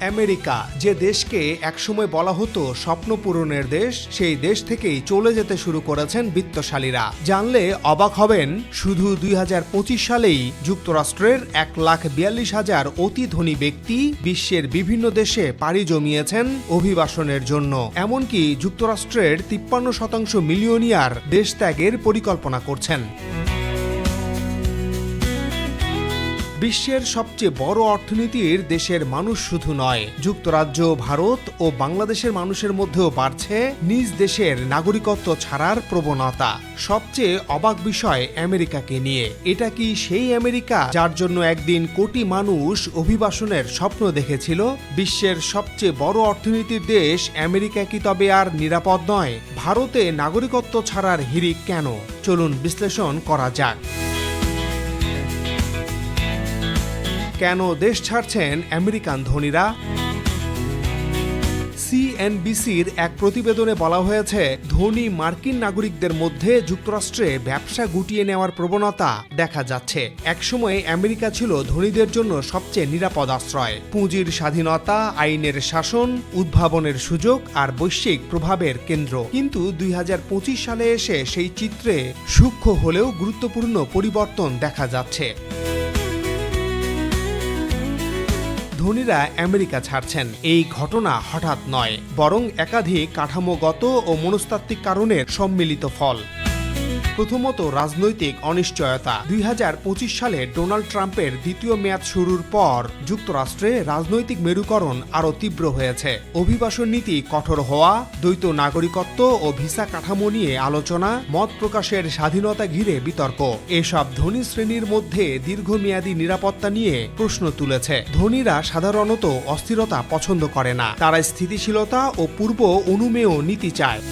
America, যে দেশকে একসময় বলা হতো স্বপ্ন পূরণের দেশ, সেই দেশ থেকেই চলে যেতে শুরু করেছেন বিত্তশালীরা। জানলে অবাক হবেন, শুধু 2025 সালেই যুক্তরাষ্ট্রের 1,42,000 অতি ধনী ব্যক্তি বিশ্বের বিভিন্ন দেশে পাড়ি জমিয়েছেন অভিবাসনের জন্য। এমনকি যুক্তরাষ্ট্রের 53% মিলিয়নিয়ার দেশ ত্যাগের পরিকল্পনা করছেন। বিশ্বের সবচেয়ে বড় অর্থনীতির দেশের মানুষ শুধু নয়, যুক্তরাজ্য, ভারত ও বাংলাদেশের মানুষের মধ্যেও বাড়ছে নিজ দেশের নাগরিকত্ব ছাড়ার প্রবণতা। সবচেয়ে অবাক বিষয় আমেরিকাকে নিয়ে। এটা কি সেই আমেরিকা যার জন্য একদিন কোটি মানুষ অভিবাসনের স্বপ্ন দেখেছিল? বিশ্বের সবচেয়ে বড় অর্থনীতির দেশ আমেরিকা কি তবে আর নিরাপদ নয়? ভারতে নাগরিকত্ব ছাড়ার হিড়িক কেন? চলুন বিশ্লেষণ করা যাক। কেন দেশ ছাড়ছেন আমেরিকান ধনীরা? সিএনবিসির এক প্রতিবেদনে বলা হয়েছে, ধনী মার্কিন নাগরিকদের মধ্যে যুক্তরাষ্ট্রে ব্যবসা গুটিয়ে নেওয়ার প্রবণতা দেখা যাচ্ছে। একসময় আমেরিকা ছিল ধনীদের জন্য সবচেয়ে নিরাপদ আশ্রয়। পুঁজির স্বাধীনতা, আইনের শাসন, উদ্ভাবনের সুযোগ আর বৈশ্বিক প্রভাবের কেন্দ্র। কিন্তু 2025 সালে এসে সেই চিত্রে সূক্ষ্ম হলেও গুরুত্বপূর্ণ পরিবর্তন দেখা যাচ্ছে। ধনীরা আমেরিকা ছাড়ছেন এই ঘটনা হঠাৎ নয়, বরং একাধিক কাঠামোগত ও মনস্তাত্ত্বিক কারণের সম্মিলিত ফল। প্রথমত, রাজনৈতিক অনিশ্চয়তা। 2025 সালে ডোনাল্ড ট্রাম্পের দ্বিতীয় মেয়াদ শুরুর পর যুক্তরাষ্ট্রে রাজনৈতিক মেরুকরণ আরও তীব্র হয়েছে। অভিবাসন নীতি কঠোর হওয়া, দ্বৈত নাগরিকত্ব ও ভিসা কাঠামো নিয়ে আলোচনা, মত প্রকাশের স্বাধীনতা ঘিরে বিতর্ক, এসব ধনী শ্রেণীর মধ্যে দীর্ঘমেয়াদী নিরাপত্তা নিয়ে প্রশ্ন তুলেছে। ধনীরা সাধারণত অস্থিরতা পছন্দ করে না, তারা স্থিতিশীলতা ও পূর্ব অনুমেয় নীতি চায়।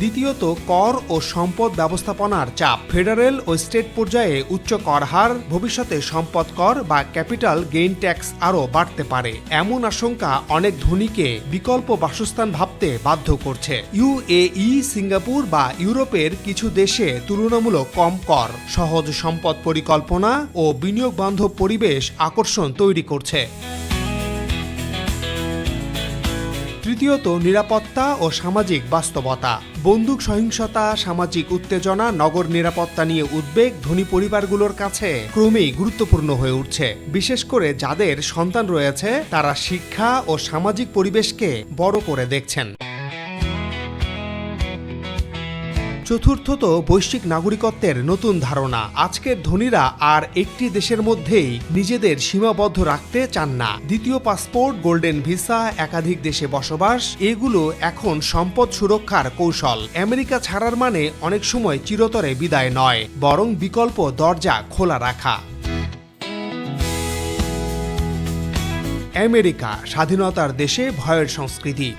দ্বিতীয়ত, কর ও সম্পদ ব্যবস্থাপনার চাপ। ফেডারেল ও স্টেট পর্যায়ে উচ্চ কর হার, ভবিষ্যতে সম্পদ কর বা ক্যাপিটাল গেইন ট্যাক্স আরও বাড়তে পারে। এমন আশঙ্কা অনেক ধনীকে বিকল্প বাসস্থান ভাবতে বাধ্য করছে। ইউএই, সিঙ্গাপুর বা ইউরোপের কিছু দেশে তুলনামূলক কম কর, সহজ সম্পদ পরিকল্পনা ও বিনিয়োগ বান্ধব পরিবেশ আকর্ষণ তৈরি করছে। তৃতীয়ত, নিরাপত্তা ও সামাজিক বাস্তবতা। বন্দুক সহিংসতা, সামাজিক উত্তেজনা, নগর নিরাপত্তা নিয়ে উদ্বেগ ধনী পরিবারগুলোর কাছে ক্রমেই গুরুত্বপূর্ণ হয়ে উঠছে। বিশেষ করে যাদের সন্তান রয়েছে, তারা শিক্ষা ও সামাজিক পরিবেশকে বড় করে দেখছেন। চতুর্থত, বৈশ্বিক নাগরিকত্বের নতুন ধারণা। আজকের ধনীরা আর একটি দেশের মধ্যেই নিজেদের সীমাবদ্ধ রাখতে চান না। দ্বিতীয় পাসপোর্ট, গোল্ডেন ভিসা, একাধিক দেশে বসবাস, এগুলো এখন সম্পদ সুরক্ষার কৌশল। আমেরিকা ছাড়ার মানে অনেক সময় চিরতরে বিদায় নয়, বরং বিকল্প দরজা খোলা রাখা। আমেরিকা, স্বাধীনতার দেশে ভয়ের সংস্কৃতি।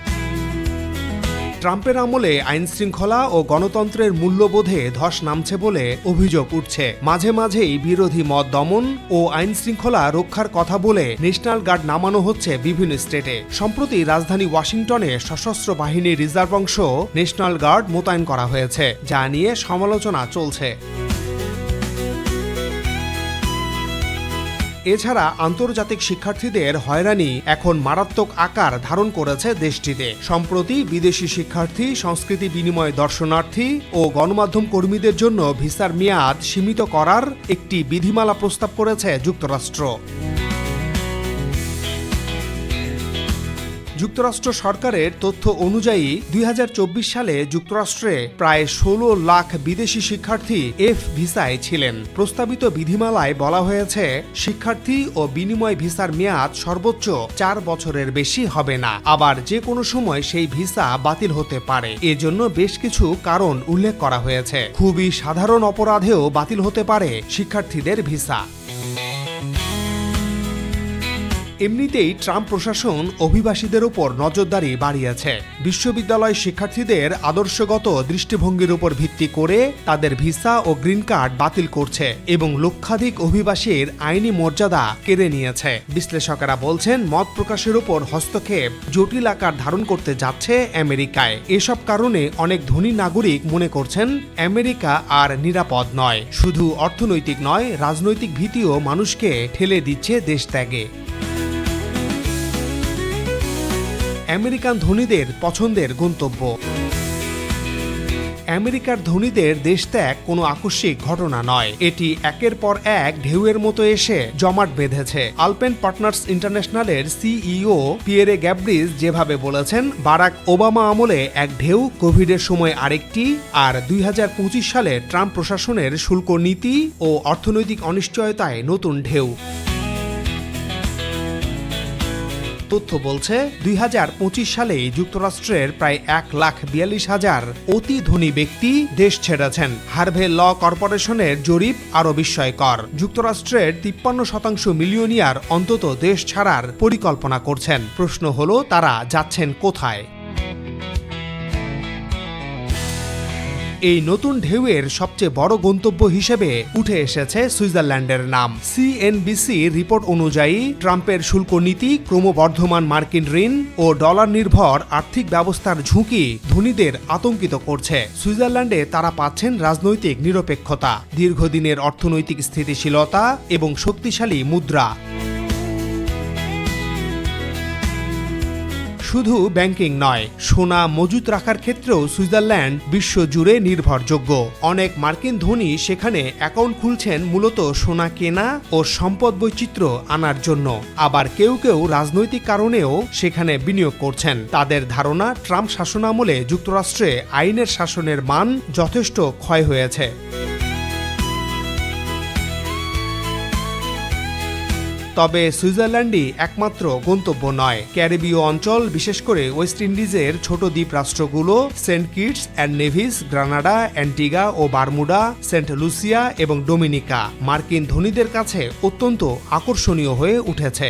ট্রাম্পের আমলে আইনশৃঙ্খলা ও গণতন্ত্রের মূল্যবোধে ধস নামছে বলে অভিযোগ উঠছে। মাঝে মাঝেই বিরোধী মত দমন ও আইনশৃঙ্খলা রক্ষার কথা বলে ন্যাশনাল গার্ড নামানো হচ্ছে বিভিন্ন স্টেটে। সম্প্রতি রাজধানী ওয়াশিংটনে সশস্ত্র বাহিনীর রিজার্ভ অংশ ন্যাশনাল গার্ড মোতায়েন করা হয়েছে, যা নিয়ে সমালোচনা চলছে। এছাড়া আন্তর্জাতিক শিক্ষার্থীদের হয়রানি এখন মারাত্মক আকার ধারণ করেছে দেশটিতে। সম্প্রতি বিদেশি শিক্ষার্থী, সংস্কৃতি বিনিময় দর্শনার্থী ও গণমাধ্যম কর্মীদের জন্য ভিসার মেয়াদ সীমিত করার একটি বিধিমালা প্রস্তাব করেছে যুক্তরাষ্ট্র। যুক্তরাষ্ট্র সরকারের তথ্য অনুযায়ী 2024 সালে যুক্তরাষ্ট্রে প্রায় 16 লাখ বিদেশি শিক্ষার্থী এফ ভিসায় ছিলেন। প্রস্তাবিত বিধিমালায় বলা হয়েছে, শিক্ষার্থী ও বিনিময় ভিসার মেয়াদ সর্বোচ্চ 4 বছরের বেশি হবে না। আবার যে কোনো সময় সেই ভিসা বাতিল হতে পারে। এজন্য বেশ কিছু কারণ উল্লেখ করা হয়েছে। খুবই সাধারণ অপরাধেও বাতিল হতে পারে শিক্ষার্থীদের ভিসা। এমনিতেই ট্রাম্প প্রশাসন অভিবাসীদের উপর নজরদারি বাড়িয়েছে। বিশ্ববিদ্যালয় শিক্ষার্থীদের আদর্শগত দৃষ্টিভঙ্গির উপর ভিত্তি করে তাদের ভিসা ও গ্রিন কার্ড বাতিল করছে এবং লক্ষাধিক অভিবাসীর আইনি মর্যাদা কেড়ে নিয়েছে। বিশ্লেষকেরা বলছেন, মত প্রকাশের উপর হস্তক্ষেপ জটিল আকার ধারণ করতে যাচ্ছে আমেরিকায়। এসব কারণে অনেক ধনী নাগরিক মনে করছেন আমেরিকা আর নিরাপদ নয়। শুধু অর্থনৈতিক নয়, রাজনৈতিক ভীতিও মানুষকে ঠেলে দিচ্ছে দেশ ত্যাগে। আমেরিকান ধনীদের পছন্দের গন্তব্য। আমেরিকার ধনীদের দেশত্যাগ কোনো আকস্মিক ঘটনা নয়, এটি একের পর এক ঢেউয়ের মতো এসে জমাট বেঁধেছে। আলপেন পার্টনার্স ইন্টারন্যাশনালের সিইও পিয়েরে গ্যাব্রিজ যেভাবে বলেছেন, বারাক ওবামা আমলে এক ঢেউ, কোভিডের সময় আরেকটি, আর 2025 সালে ট্রাম্প প্রশাসনের শুল্ক নীতি ও অর্থনৈতিক অনিশ্চয়তায় নতুন ঢেউ। তথ্য বলছে 2025 সালেই যুক্তরাষ্ট্রের প্রায় 1,42,000 অতি ধনী ব্যক্তি দেশ ছেড়েছেন। হার্ভে ল কর্পোরেশনের জরিপ আরও বিস্ময়কর। যুক্তরাষ্ট্রের 53% মিলিয়নিয়ার অন্তত দেশ ছাড়ার পরিকল্পনা করছেন। প্রশ্ন হলো, তারা যাচ্ছেন কোথায়? এই নতুন ঢেউয়ের সবচেয়ে বড় গন্তব্য হিসেবে উঠে এসেছে সুইজারল্যান্ডের নাম। সিএনবিসি রিপোর্ট অনুযায়ী ট্রাম্পের শুল্ক নীতি, ক্রমবর্ধমান মার্কিন ঋণ ও ডলার নির্ভর আর্থিক ব্যবস্থার ঝুঁকি ধনীদের আতঙ্কিত করছে। সুইজারল্যান্ডে তারা পাচ্ছেন রাজনৈতিক নিরপেক্ষতা, দীর্ঘদিনের অর্থনৈতিক স্থিতিশীলতা এবং শক্তিশালী মুদ্রা। শুধু ব্যাংকিং নয়, সোনা মজুত রাখার ক্ষেত্রেও সুইজারল্যান্ড বিশ্বজুড়ে নির্ভরযোগ্য। অনেক মার্কিন ধনী সেখানে অ্যাকাউন্ট খুলছেন মূলত সোনা কেনা ও সম্পদ বৈচিত্র্য আনার জন্য। আবার কেউ কেউ রাজনৈতিক কারণেও সেখানে বিনিয়োগ করছেন। তাদের ধারণা, ট্রাম্প শাসনামলে যুক্তরাষ্ট্রে আইনের শাসনের মান যথেষ্ট ক্ষয় হয়েছে। তবে সুইজারল্যান্ডই একমাত্র গন্তব্য নয়। ক্যারিবীয় অঞ্চল, বিশেষ করে ওয়েস্ট ইন্ডিজের ছোট দ্বীপ রাষ্ট্রগুলো Saint Kitts and Nevis, Grenada, Antigua ও বারমুডা, সেন্ট লুসিয়া এবং ডোমিনিকা মার্কিন ধনীদের কাছে অত্যন্ত আকর্ষণীয় হয়ে উঠেছে।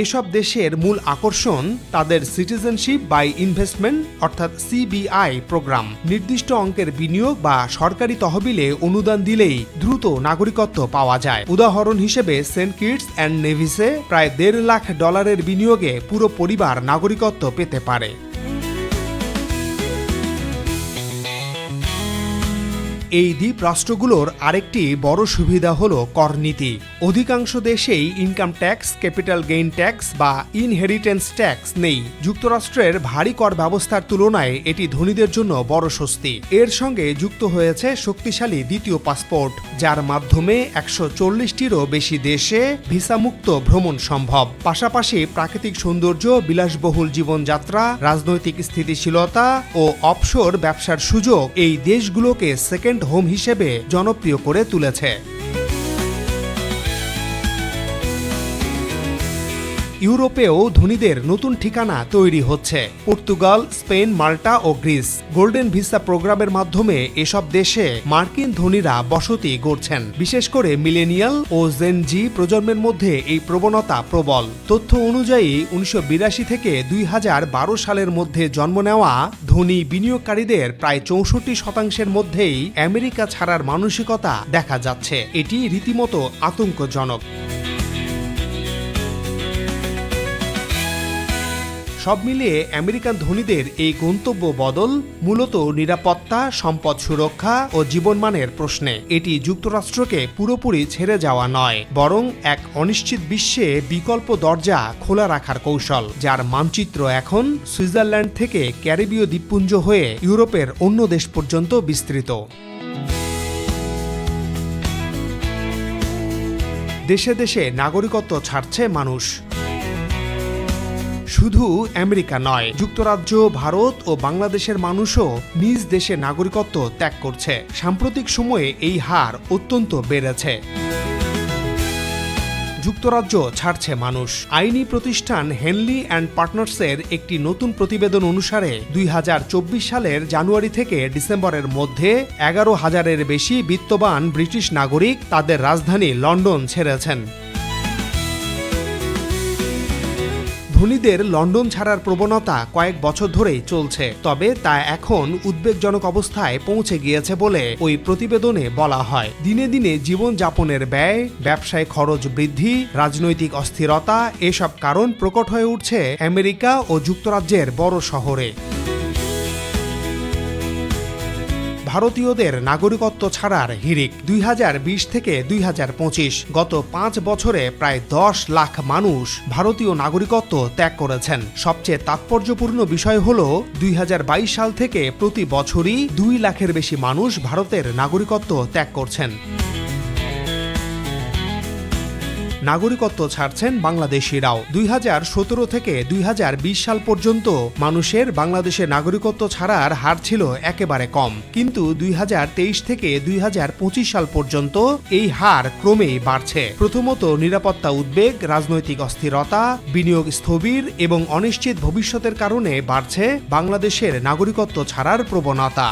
এসব দেশের মূল আকর্ষণ তাদের সিটিজেনশিপ বাই ইনভেস্টমেন্ট অর্থাৎ সিবিআই প্রোগ্রাম। নির্দিষ্ট অঙ্কের বিনিয়োগ বা সরকারি তহবিলে অনুদান দিলেই দ্রুত নাগরিকত্ব পাওয়া যায়। উদাহরণ হিসেবে সেন্ট কিটস অ্যান্ড নেভিসে প্রায় $1.5 লাখ বিনিয়োগে পুরো পরিবার নাগরিকত্ব পেতে পারে। এই দ্বীপ রাষ্ট্রগুলোর আরেকটি বড় সুবিধা হলো করনীতি। অধিকাংশ দেশেই income tax, capital gain tax বা ইনহেরিটেন্স ট্যাক্স নেই। যুক্তরাষ্ট্রের ভারী কর ব্যবস্থার তুলনায় এটি ধনীদের জন্য বড় স্বস্তি। এর সঙ্গে যুক্ত হয়েছে শক্তিশালী দ্বিতীয় পাসপোর্ট, যার মাধ্যমে 140টিরও বেশি দেশে ভিসামুক্ত ভ্রমণ সম্ভব। পাশাপাশি প্রাকৃতিক সৌন্দর্য, বিলাসবহুল জীবনযাত্রা, রাজনৈতিক স্থিতিশীলতা ও অফশোর ব্যবসার সুযোগ এই দেশগুলোকে সেকেন্ড হোম হিসেবে জনপ্রিয় করে তুলেছে। ইউরোপেও ধনীদের নতুন ঠিকানা তৈরি হচ্ছে। পর্তুগাল, স্পেন, মাল্টা ও গ্রিস গোল্ডেন ভিসা প্রোগ্রামের মাধ্যমে এসব দেশে মার্কিন ধনীরা বসতি গড়ছেন। বিশেষ করে মিলেনিয়াল ও জেন জি প্রজন্মের মধ্যে এই প্রবণতা প্রবল। তথ্য অনুযায়ী 1982 থেকে 2012 সালের মধ্যে জন্ম নেওয়া ধনী বিনিয়োগকারীদের প্রায় 64% মধ্যেই আমেরিকা ছাড়ার মানসিকতা দেখা যাচ্ছে। এটি রীতিমতো আতঙ্কজনক। সব মিলিয়ে আমেরিকান ধনীদের এই গন্তব্য বদল মূলত নিরাপত্তা, সম্পদ সুরক্ষা ও জীবনমানের প্রশ্নে। এটি যুক্তরাষ্ট্রকে পুরোপুরি ছেড়ে যাওয়া নয়, বরং এক অনিশ্চিত বিশ্বে বিকল্প দরজা খোলা রাখার কৌশল, যার মানচিত্র এখন সুইজারল্যান্ড থেকে ক্যারিবীয় দ্বীপপুঞ্জ হয়ে ইউরোপের অন্য দেশ পর্যন্ত বিস্তৃত। দেশে দেশে নাগরিকত্ব ছাড়ছে মানুষ। শুধু আমেরিকা নয়, যুক্তরাজ্য, ভারত ও বাংলাদেশের মানুষও নিজ দেশে নাগরিকত্ব ত্যাগ করছে। সাম্প্রতিক সময়ে এই হার অত্যন্ত বেড়েছে। যুক্তরাজ্য ছাড়ছে মানুষ। আইনি প্রতিষ্ঠান হেনলি অ্যান্ড পার্টনার্সের একটি নতুন প্রতিবেদন অনুসারে 2024 সালের জানুয়ারি থেকে ডিসেম্বরের মধ্যে 11,000-এর বেশি বিত্তবান ব্রিটিশ নাগরিক তাদের রাজধানী লন্ডন ছেড়েছেন। ধনীদের লন্ডন ছাড়ার প্রবণতা কয়েক বছর ধরেই চলছে, তবে তা এখন উদ্বেগজনক অবস্থায় পৌঁছে গিয়েছে বলে ওই প্রতিবেদনে বলা হয়। দিনে দিনে জীবনযাপনের ব্যয়, ব্যবসায় খরচ বৃদ্ধি, রাজনৈতিক অস্থিরতা এসব কারণ প্রকট হয়ে উঠছে আমেরিকা ও যুক্তরাজ্যের বড় শহরে। ভারতীয়দের নাগরিকত্ব ছাড়ার হিড়িক 2020 থেকে 2025 গত 5 বছরে প্রায় 10 লাখ মানুষ ভারতীয় নাগরিকত্ব ত্যাগ করেছেন। সবচেয়ে তাৎপর্যপূর্ণ বিষয় হল 2022 সাল থেকে প্রতি বছরই 2 লাখের বেশি মানুষ ভারতের নাগরিকত্ব ত্যাগ করছেন। নাগরিকত্ব ছাড়ছেন বাংলাদেশিরাও। 2017 থেকে 2020 সাল পর্যন্ত মানুষের বাংলাদেশের নাগরিকত্ব ছাড়ার হার ছিল একেবারে কম, কিন্তু 2023 থেকে 2025 সাল পর্যন্ত এই হার ক্রমেই বাড়ছে। প্রথমত নিরাপত্তা উদ্বেগ, রাজনৈতিক অস্থিরতা, বিনিয়োগ স্থবির এবং অনিশ্চিত ভবিষ্যতের কারণে বাড়ছে বাংলাদেশের নাগরিকত্ব ছাড়ার প্রবণতা।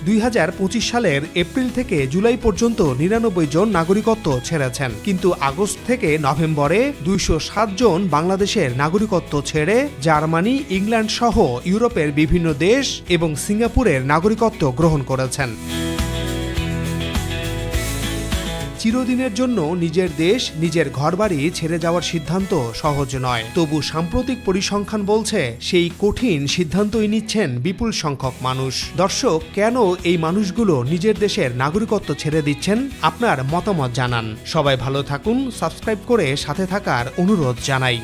2025 সালের এপ্রিল থেকে জুলাই পর্যন্ত 99 জন নাগরিকত্ব ছেড়েছেন, কিন্তু আগস্ট থেকে নভেম্বরে 207 জন বাংলাদেশের নাগরিকত্ব ছেড়ে জার্মানি, ইংল্যান্ড সহ ইউরোপের বিভিন্ন দেশ এবং সিঙ্গাপুরের নাগরিকত্ব গ্রহণ করেছেন। চিরদিনের জন্য নিজের দেশ, নিজের ঘরবাড়ি ছেড়ে যাওয়ার সিদ্ধান্ত সহজ নয়, তবু সাম্প্রতিক পরিসংখ্যান বলছে সেই কঠিন সিদ্ধান্তই নিচ্ছেন বিপুল সংখ্যক মানুষ। দর্শক, কেন এই মানুষগুলো নিজের দেশের নাগরিকত্ব ছেড়ে দিচ্ছেন? আপনার মতামত জানান। সবাই ভালো থাকুন, সাবস্ক্রাইব করে সাথে থাকার অনুরোধ জানাই।